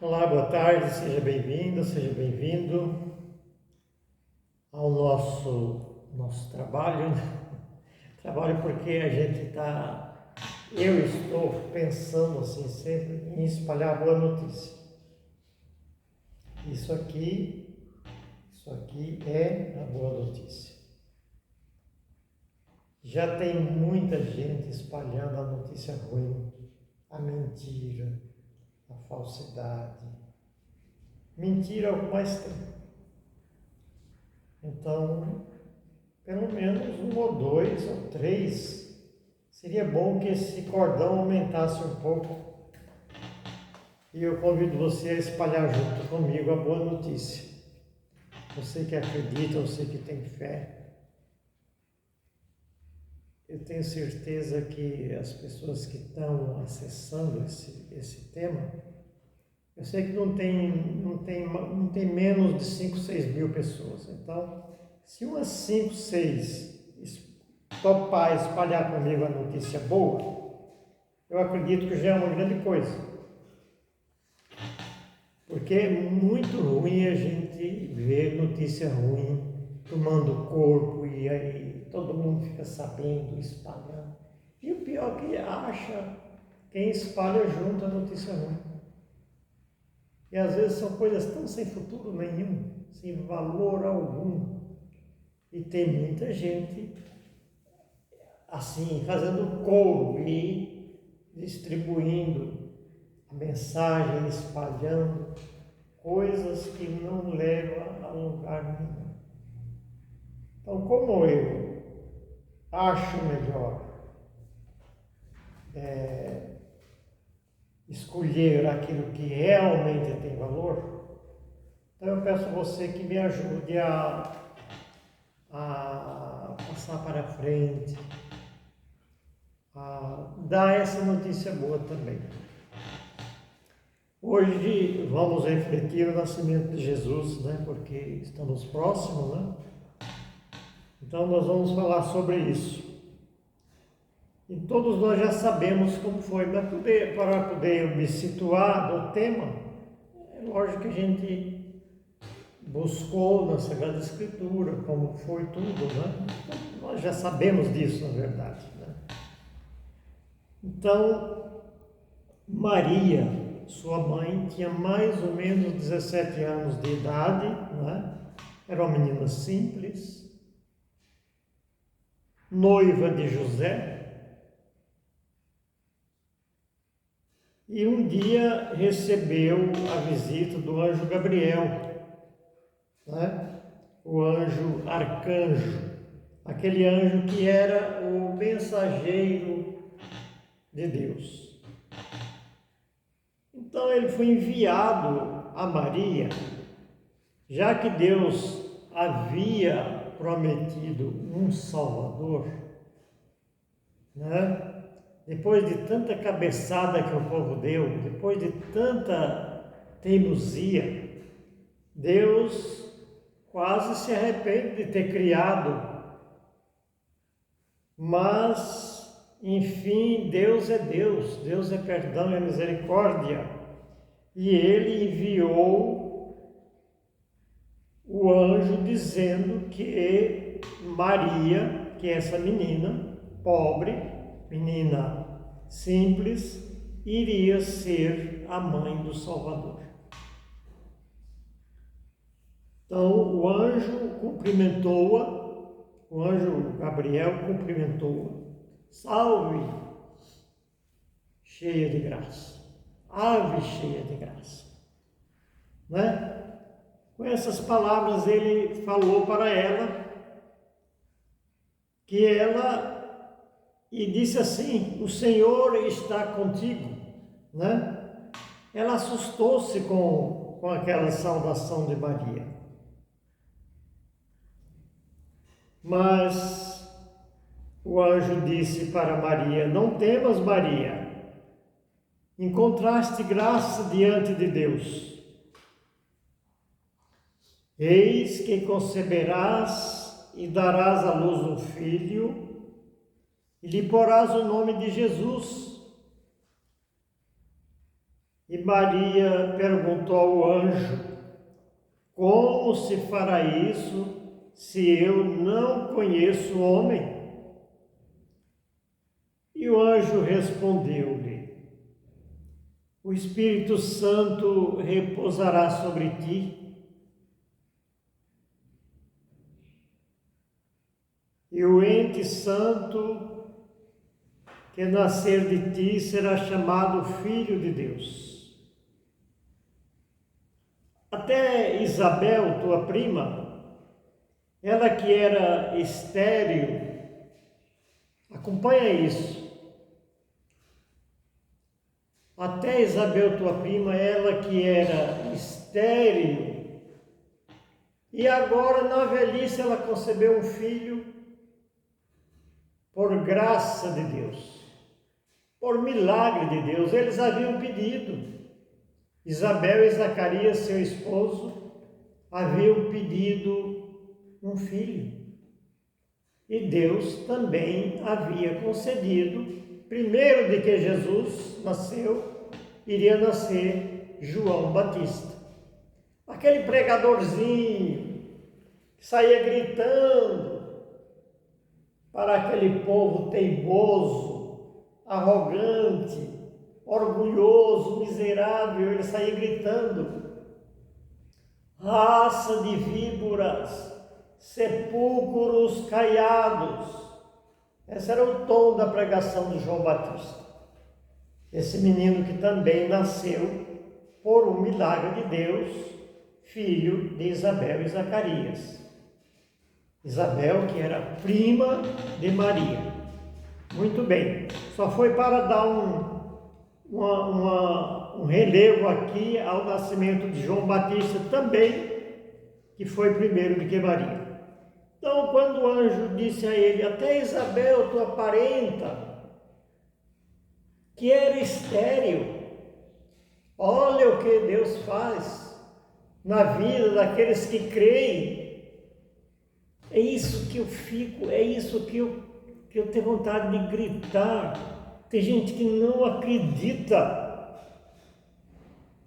Olá, boa tarde, seja bem-vinda, seja bem-vindo ao nosso trabalho. Trabalho porque eu estou pensando assim sempre em espalhar boa notícia. Isso aqui é a boa notícia. Já tem muita gente espalhando a notícia ruim, a mentira, a falsidade. Mentira é o que mais tem. Então, pelo menos um ou dois ou três, seria bom que esse cordão aumentasse um pouco. E eu convido você a espalhar junto comigo a boa notícia. Você que acredita, você que tem fé. Eu tenho certeza que as pessoas que estão acessando esse tema, eu sei que não tem menos de 5, 6 mil pessoas. Então, se umas 5, 6 topar espalhar comigo a notícia boa, eu acredito que já é uma grande coisa. Porque é muito ruim a gente ver notícia ruim tomando corpo e aí todo mundo fica sabendo, espalhando. E o pior que acha quem espalha junto a notícia ruim. E às vezes são coisas tão sem futuro nenhum, sem valor algum. E tem muita gente assim, fazendo coro e distribuindo a mensagem, espalhando coisas que não levam a lugar nenhum. Então, como eu acho melhor escolher aquilo que realmente tem valor, então eu peço a você que me ajude a passar para frente, a dar essa notícia boa também. Hoje vamos refletir o nascimento de Jesus, né? Porque estamos próximos, né? Então nós vamos falar sobre isso. E todos nós já sabemos como foi, mas para poder me situar no tema, é lógico que a gente buscou na Sagrada Escritura como foi tudo, né? Então, nós já sabemos disso, na verdade, né? Então, Maria, sua mãe, tinha mais ou menos 17 anos de idade, né? Era uma menina simples, noiva de José, e um dia recebeu a visita do anjo Gabriel, né? O anjo arcanjo, aquele anjo que era o mensageiro de Deus. Então ele foi enviado a Maria, já que Deus havia prometido um Salvador, né? Depois de tanta cabeçada que o povo deu, depois de tanta teimosia, Deus quase se arrepende de ter criado. Mas, enfim, Deus é Deus, Deus é perdão e misericórdia. E Ele enviou o anjo dizendo que Maria, que é essa menina pobre, menina simples, iria ser a mãe do Salvador. Então o anjo cumprimentou-a, o anjo Gabriel cumprimentou-a. Salve, cheia de graça, ave cheia de graça, né? Com essas palavras ele falou para ela que e disse assim: o Senhor está contigo, né? Ela assustou-se com aquela saudação de Maria. Mas o anjo disse para Maria: não temas, Maria, encontraste graça diante de Deus. Eis que conceberás e darás à luz um filho, e lhe porás o nome de Jesus. E Maria perguntou ao anjo: como se fará isso se eu não conheço o homem? E o anjo respondeu-lhe: o Espírito Santo repousará sobre ti, e o ente santo que nascer de ti será chamado Filho de Deus. Até Isabel, tua prima, ela que era estéril, acompanha isso. Até Isabel, tua prima, ela que era estéril, e agora na velhice ela concebeu um filho por graça de Deus, por milagre de Deus. Eles haviam pedido, Isabel e Zacarias, seu esposo, haviam pedido um filho. E Deus também havia concedido, primeiro de que Jesus nasceu, iria nascer João Batista. Aquele pregadorzinho que saía gritando para aquele povo teimoso, arrogante, orgulhoso, miserável, ele saía gritando: raça de víboras, sepulcros caiados. Esse era o tom da pregação de João Batista. Esse menino que também nasceu por um milagre de Deus, filho de Isabel e Zacarias. Isabel, que era prima de Maria. Muito bem, só foi para dar um relevo aqui ao nascimento de João Batista também, que foi primeiro do que Maria. Então, quando o anjo disse a ele: até Isabel, tua parenta, que era estéril, olha o que Deus faz na vida daqueles que creem. É isso que eu fico, é isso que eu tenho vontade de gritar. Tem gente que não acredita,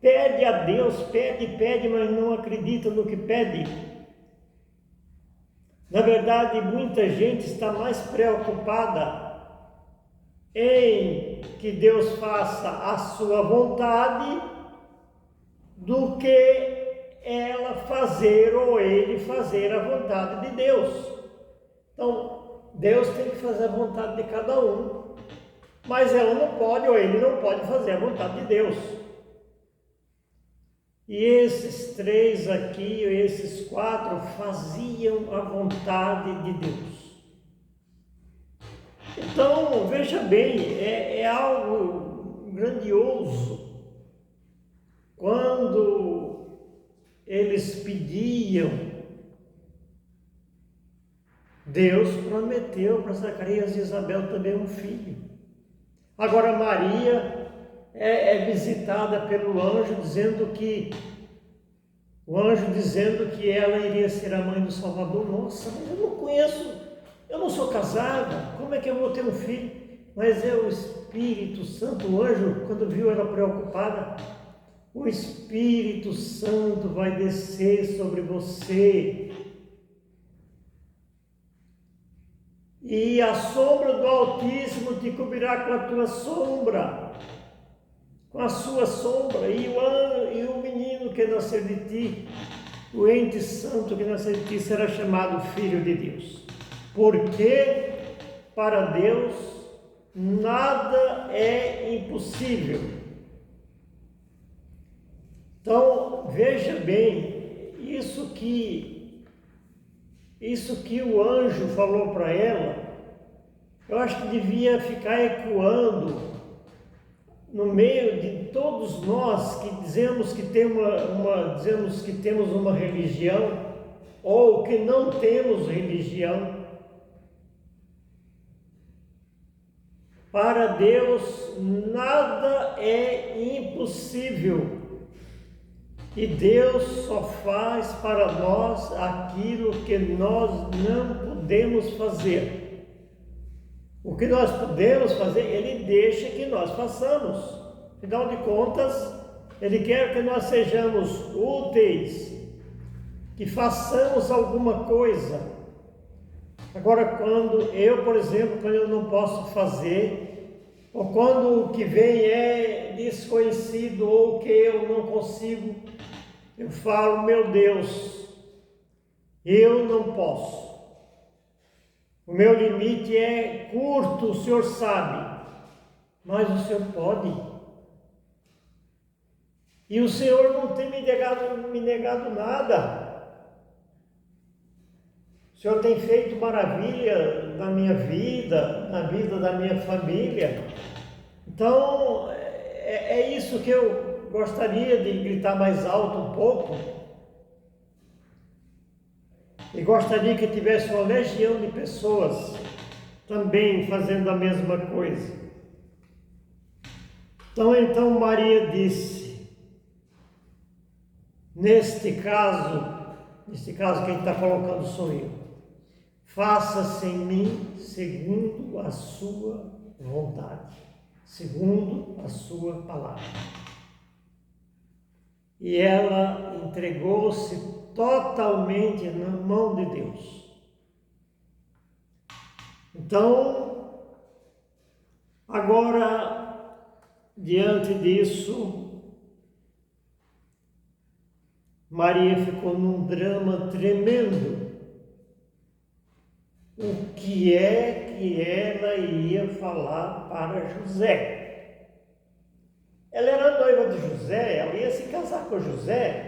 pede a Deus, pede, mas não acredita no que pede. Na verdade, muita gente está mais preocupada em que Deus faça a sua vontade do que ela fazer ou ele fazer a vontade de Deus. Então, Deus tem que fazer a vontade de cada um, mas ela não pode ou ele não pode fazer a vontade de Deus. E esses três aqui, esses quatro, faziam a vontade de Deus. Então, veja bem, é algo grandioso quando eles pediam. Deus prometeu para Zacarias e Isabel também um filho. Agora Maria é visitada pelo anjo dizendo que ela iria ser a mãe do Salvador. Nossa, mas eu não conheço, eu não sou casada, como é que eu vou ter um filho? Mas é o Espírito Santo. O anjo, quando viu ela preocupada, o Espírito Santo vai descer sobre você, e a sombra do Altíssimo te cobrirá com a tua sombra, com a sua sombra, e o menino que nascer de ti, o ente santo que nascer de ti, será chamado Filho de Deus. Porque para Deus nada é impossível. Então, veja bem, isso que o anjo falou para ela, eu acho que devia ficar ecoando no meio de todos nós que dizemos que temos uma religião ou que não temos religião. Para Deus nada é impossível. E Deus só faz para nós aquilo que nós não podemos fazer. O que nós podemos fazer, Ele deixa que nós façamos. Afinal de contas, Ele quer que nós sejamos úteis, que façamos alguma coisa. Agora, por exemplo, quando eu não posso fazer, ou quando o que vem é desconhecido ou o que eu não consigo, eu falo, meu Deus, eu não posso. O meu limite é curto, o Senhor sabe, mas o Senhor pode. E o Senhor não tem me negado nada. O Senhor tem feito maravilha na minha vida, na vida da minha família. Então, é isso que eu gostaria de gritar mais alto um pouco. E gostaria que tivesse uma legião de pessoas também fazendo a mesma coisa. Então Maria disse, neste caso quem está colocando sou eu, faça-se em mim segundo a sua vontade, segundo a sua palavra. E ela entregou-se totalmente na mão de Deus. Então, agora, diante disso, Maria ficou num drama tremendo. O que é que ela ia falar para José? Ela era noiva de José, ela ia se casar com José.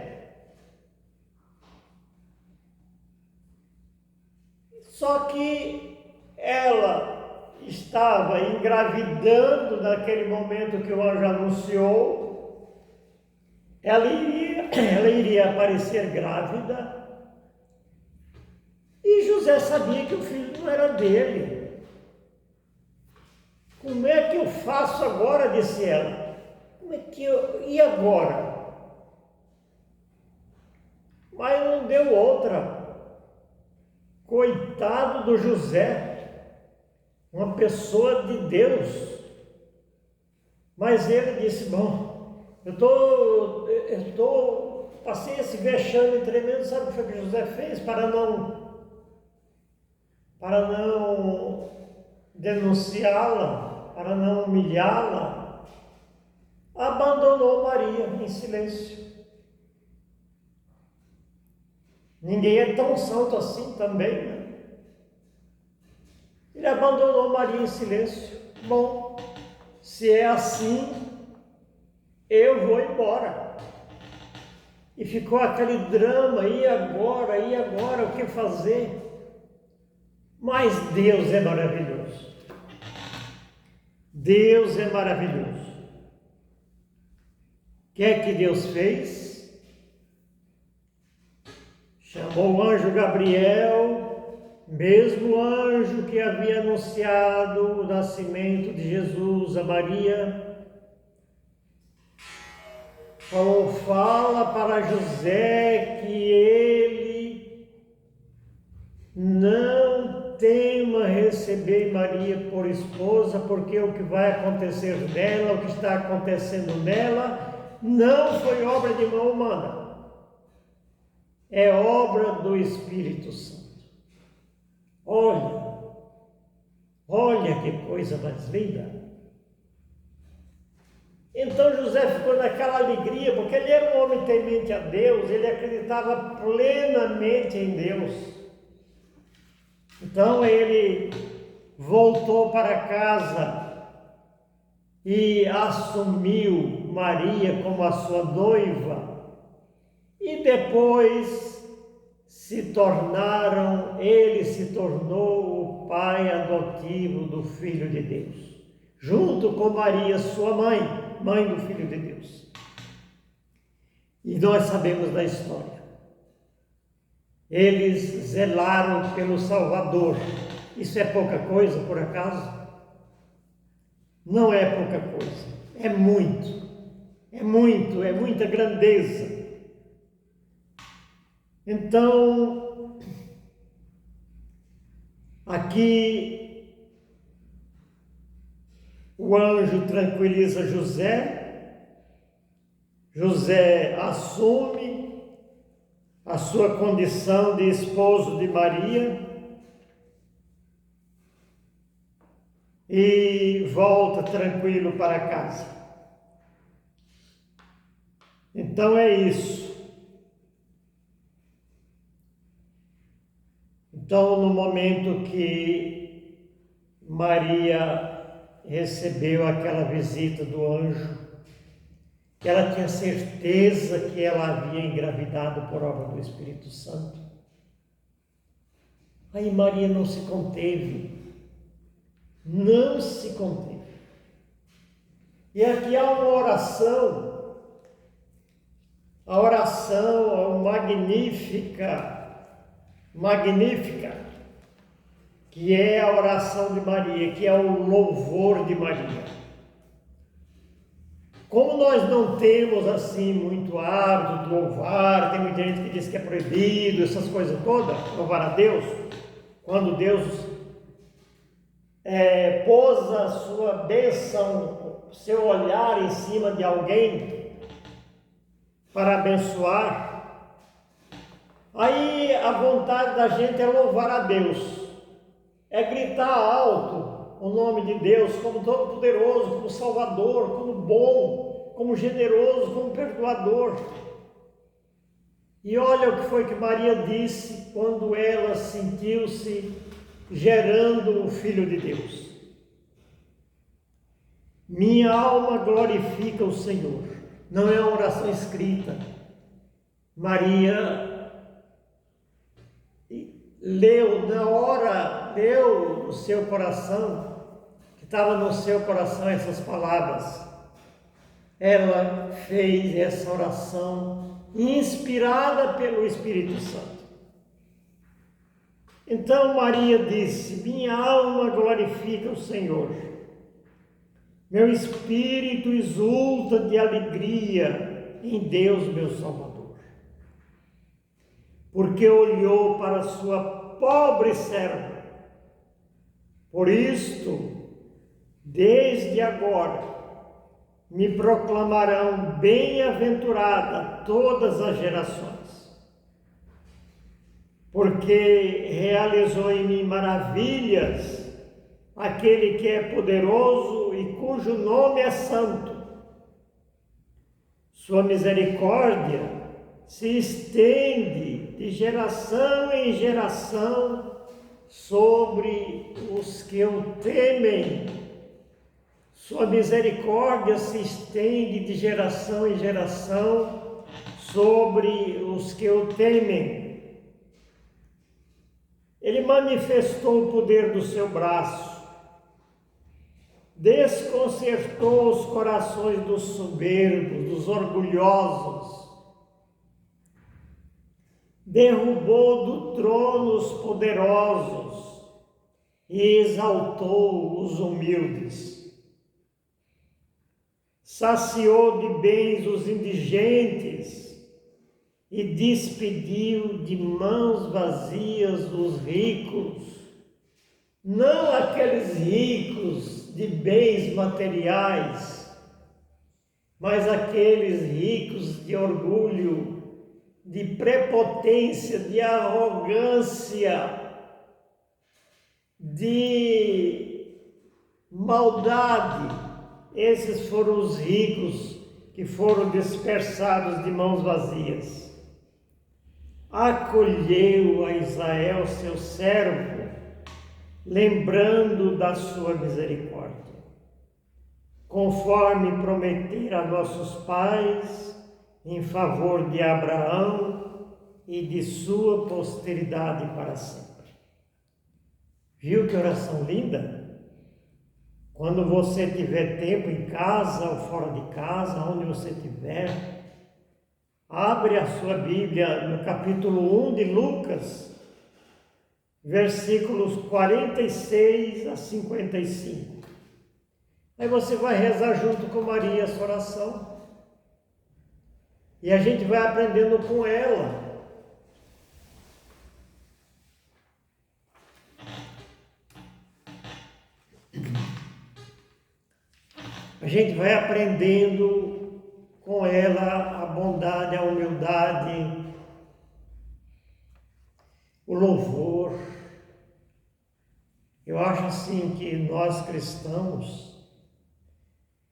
Só que ela estava engravidando naquele momento que o anjo anunciou. Ela iria aparecer grávida. E José sabia que o filho não era dele. Como é que eu faço agora? Disse ela. E agora? Mas não deu outra. Coitado do José, uma pessoa de Deus. Mas ele disse, bom, passei esse vexame tremendo, sabe o que foi que José fez? Para não denunciá-la, para não humilhá-la, abandonou Maria em silêncio. Ninguém é tão santo assim também, né? Ele abandonou Maria em silêncio. Bom, se é assim, eu vou embora. E ficou aquele drama, e agora, o que fazer? Mas Deus é maravilhoso. Deus é maravilhoso. O que é que Deus fez? Chamou o anjo Gabriel, mesmo anjo que havia anunciado o nascimento de Jesus a Maria. Falou, fala para José que ele não tema receber Maria por esposa, porque o que vai acontecer nela, o que está acontecendo nela, não foi obra de mão humana. É obra do Espírito Santo. Olha que coisa mais linda. Então José ficou naquela alegria, porque ele era um homem temente a Deus, ele acreditava plenamente em Deus. Então ele voltou para casa e assumiu Maria como a sua noiva. E depois ele se tornou o pai adotivo do Filho de Deus, junto com Maria, sua mãe do Filho de Deus. E nós sabemos da história. Eles zelaram pelo Salvador. Isso é pouca coisa, por acaso? Não é pouca coisa. É muita grandeza. Então, aqui o anjo tranquiliza José José assume a sua condição de esposo de Maria e volta tranquilo para casa. Então é isso. Então, no momento que Maria recebeu aquela visita do anjo, que ela tinha certeza que ela havia engravidado por obra do Espírito Santo, aí Maria não se conteve. Não se conteve. E aqui há uma oração, a oração magnífica, que é a oração de Maria, que é o louvor de Maria. Como nós não temos assim muito hábito de louvar, tem muita gente que diz que é proibido, essas coisas todas, louvar a Deus, quando Deus pôs a sua bênção, seu olhar em cima de alguém para abençoar, aí a vontade da gente é louvar a Deus, é gritar alto o nome de Deus como todo-poderoso, como Salvador, como bom, como generoso, como perdoador. E olha o que foi que Maria disse quando ela sentiu-se gerando o Filho de Deus. Minha alma glorifica o Senhor. Não é uma oração escrita. Maria leu no seu coração, que estava no seu coração essas palavras. Ela fez essa oração inspirada pelo Espírito Santo. Então Maria disse: minha alma glorifica o Senhor, meu espírito exulta de alegria em Deus, meu Salvador, porque olhou para a sua pobre serva. Por isto, desde agora, me proclamarão bem-aventurada todas as gerações, porque realizou em mim maravilhas aquele que é poderoso e cujo nome é santo. Sua misericórdia se estende de geração em geração sobre os que o temem. Sua misericórdia se estende de geração em geração sobre os que o temem. Ele manifestou o poder do seu braço, desconcertou os corações dos soberbos, dos orgulhosos, derrubou do trono os poderosos e exaltou os humildes. Saciou de bens os indigentes e despediu de mãos vazias os ricos, não aqueles ricos de bens materiais, mas aqueles ricos de orgulho, de prepotência, de arrogância, de maldade. Esses foram os ricos que foram dispersados de mãos vazias. Acolheu a Israel, seu servo, lembrando da sua misericórdia, conforme prometera a nossos pais, em favor de Abraão e de sua posteridade para sempre. Viu que oração linda? Quando você tiver tempo em casa ou fora de casa, onde você estiver, abre a sua Bíblia no capítulo 1 de Lucas, versículos 46 a 55. Aí você vai rezar junto com Maria essa oração. E a gente vai aprendendo com ela. A gente vai aprendendo com ela a bondade, a humildade, o louvor. Eu acho assim que nós cristãos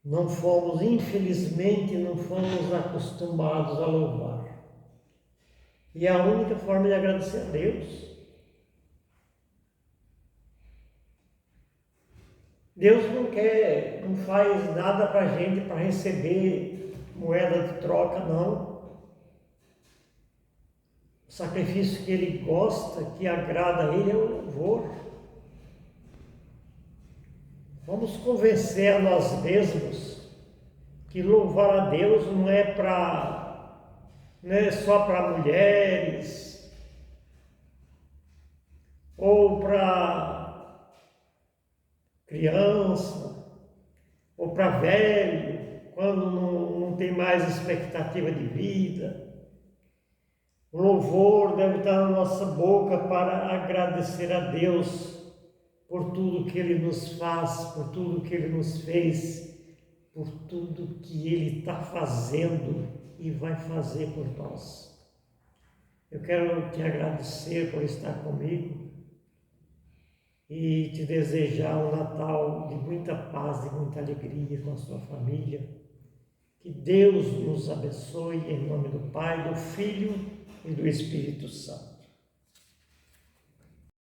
não fomos, infelizmente, não fomos acostumados a louvar. E é a única forma de agradecer a Deus. Deus não quer, não faz nada para a gente para receber moeda de troca, não. O sacrifício que Ele gosta, que agrada a Ele, é o louvor. Vamos convencer a nós mesmos que louvar a Deus não é só para mulheres ou para criança ou para velho, quando não tem mais expectativa de vida. O louvor deve estar na nossa boca para agradecer a Deus por tudo que Ele nos faz, por tudo que Ele nos fez, por tudo que Ele está fazendo e vai fazer por nós. Eu quero te agradecer por estar comigo e te desejar um Natal de muita paz, de muita alegria com a sua família. Que Deus nos abençoe em nome do Pai, do Filho e do Espírito Santo.